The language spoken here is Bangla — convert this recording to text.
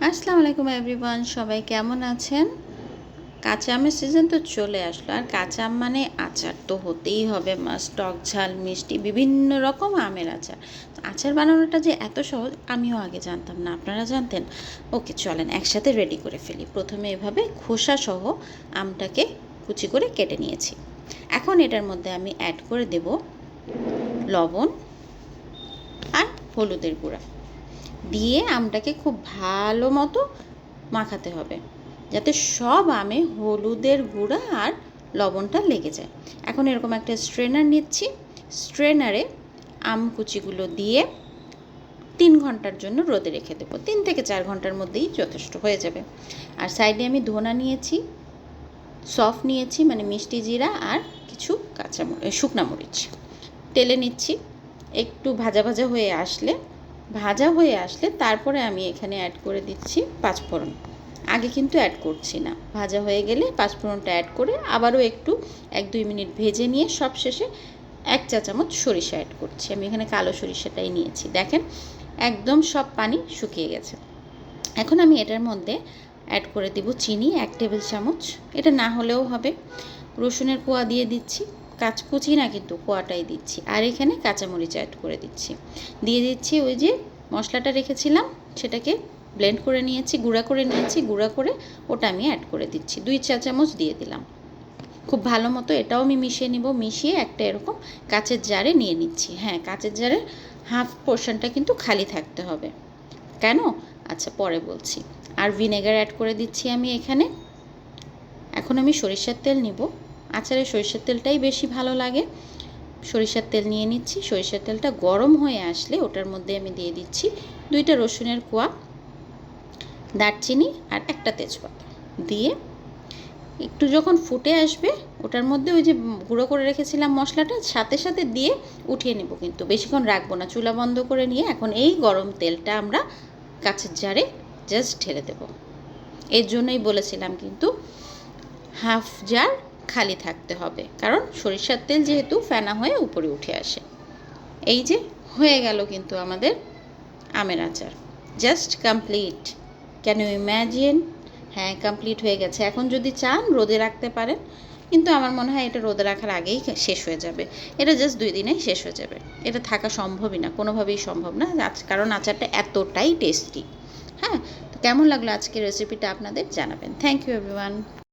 আসসালামু আলাইকুম এভরিওয়ান, সবাই কেমন আছেন? কাঁচা আমের সিজন তো চলে আসলো, আর কাঁচা আম মানে আচার তো হতেই হবে মাস্ট। টক ঝাল মিষ্টি বিভিন্ন রকম আমের আচার। আচার বানানোটা যে এত সহজ আমিও আগে জানতাম না, আপনারা জানতেন? ওকে, চলেন একসাথে রেডি করে ফেলি। প্রথমে এভাবে খোসা সহ আমটাকে কুচি করে কেটে নিয়েছি। এখন এটার মধ্যে আমি অ্যাড করে দেব লবণ আর হলুদের গুঁড়া দিয়ে আমটাকে খুব ভালো মতো মাখাতে হবে, যাতে সব আমে হলুদের গুঁড়া আর লবণটা লেগে যায়। এখন এরকম একটা স্ট্রেনার নিচ্ছি, স্ট্রেনারে আম কুচিগুলো দিয়ে 3 ঘন্টার জন্য রোদে রেখে দেবো। 3 থেকে 4 ঘন্টার মধ্যেই যথেষ্ট হয়ে যাবে। আর সাইডে আমি ধনা নিয়েছি, সফ নিয়েছি মানে মিষ্টি জিরা, আর কিছু শুকনা মরিচ তেলে নিচ্ছি। একটু ভাজা হয়ে আসলে তারপরে আমি এখানে অ্যাড করে দিচ্ছি পাঁচফোড়ন। আগে কিন্তু অ্যাড করছি না, ভাজা হয়ে গেলে পাঁচফোড়নটা অ্যাড করে আবারও একটু 1-2 মিনিট ভেজে নিয়ে সবশেষে 1 চা চামচ সরিষা অ্যাড করছি। আমি এখানে কালো সরিষাটাই নিয়েছি। দেখেন একদম সব পানি শুকিয়ে গেছে। এখন আমি এটার মধ্যে অ্যাড করে দিব চিনি 1 টেবিল চামচ, এটা না হলেও হবে। রসুনের কোয়া দিয়ে দিচ্ছি, কুচি না কিন্তু কোয়াটাই দিচ্ছি। আর এখানে কাঁচামরিচ অ্যাড করে দিচ্ছি। দিয়ে দিচ্ছি ওই যে মশলাটা রেখেছিলাম, সেটাকে ব্লেন্ড করে নিয়েছি, গুঁড়া করে ওটা আমি অ্যাড করে দিচ্ছি। 2 চা চামচ দিয়ে দিলাম। খুব ভালো মতো এটাও আমি মিশিয়ে নিব। মিশিয়ে একটা এরকম কাচের জারে নিয়ে নিচ্ছি। হ্যাঁ, কাচের জারের হাফ পোর্শনটা কিন্তু খালি থাকতে হবে। কেন? আচ্ছা পরে বলছি। আর ভিনেগার অ্যাড করে দিচ্ছি আমি এখানে। এখন আমি সরিষার তেল নিব। আচারে সরিষার তেলটাই বেশি ভালো লাগে। সরিষার তেল নিয়ে নিচ্ছি। সরিষার তেলটা গরম হয়ে আসলে ওটার মধ্যে আমি দিয়ে দিচ্ছি 2টা রসুনের কোয়া, দারচিনি আর একটা তেজপাতা দিয়ে একটু যখন ফুটে আসবে ওটার মধ্যে ওই যে গুঁড়ো করে রেখেছিলাম মশলাটা সাথে সাথে দিয়ে উঠিয়ে নেব, কিন্তু বেশিক্ষণ রাখবো না। চুলা বন্ধ করে নিয়ে এখন এই গরম তেলটা আমরা কাচের জারে জাস্ট ঢেলে দেব। এর জন্যই বলেছিলাম কিন্তু হাফ জার খালি থাকতে হবে, কারণ সরিষার তেল যেহেতু ফেনা হয়ে উপরে উঠে আসে। এই যে হয়ে গেল কিন্তু আমাদের আমের আচার, just complete. Can you imagine? হ্যাঁ, কমপ্লিট হয়ে গেছে। এখন যদি চান রোদে রাখতে পারেন, কিন্তু আমার মনে হয় এটা রোদে রাখার আগেই শেষ হয়ে যাবে। এটা জাস্ট 2 দিনেই শেষ হয়ে যাবে। এটা থাকা সম্ভবই না, কোনোভাবেই সম্ভব না, কারণ আচারটা এতটাই টেস্টি। হ্যাঁ, তো কেমন লাগলো আজকের রেসিপিটা আপনাদের জানাবেন। Thank you everyone.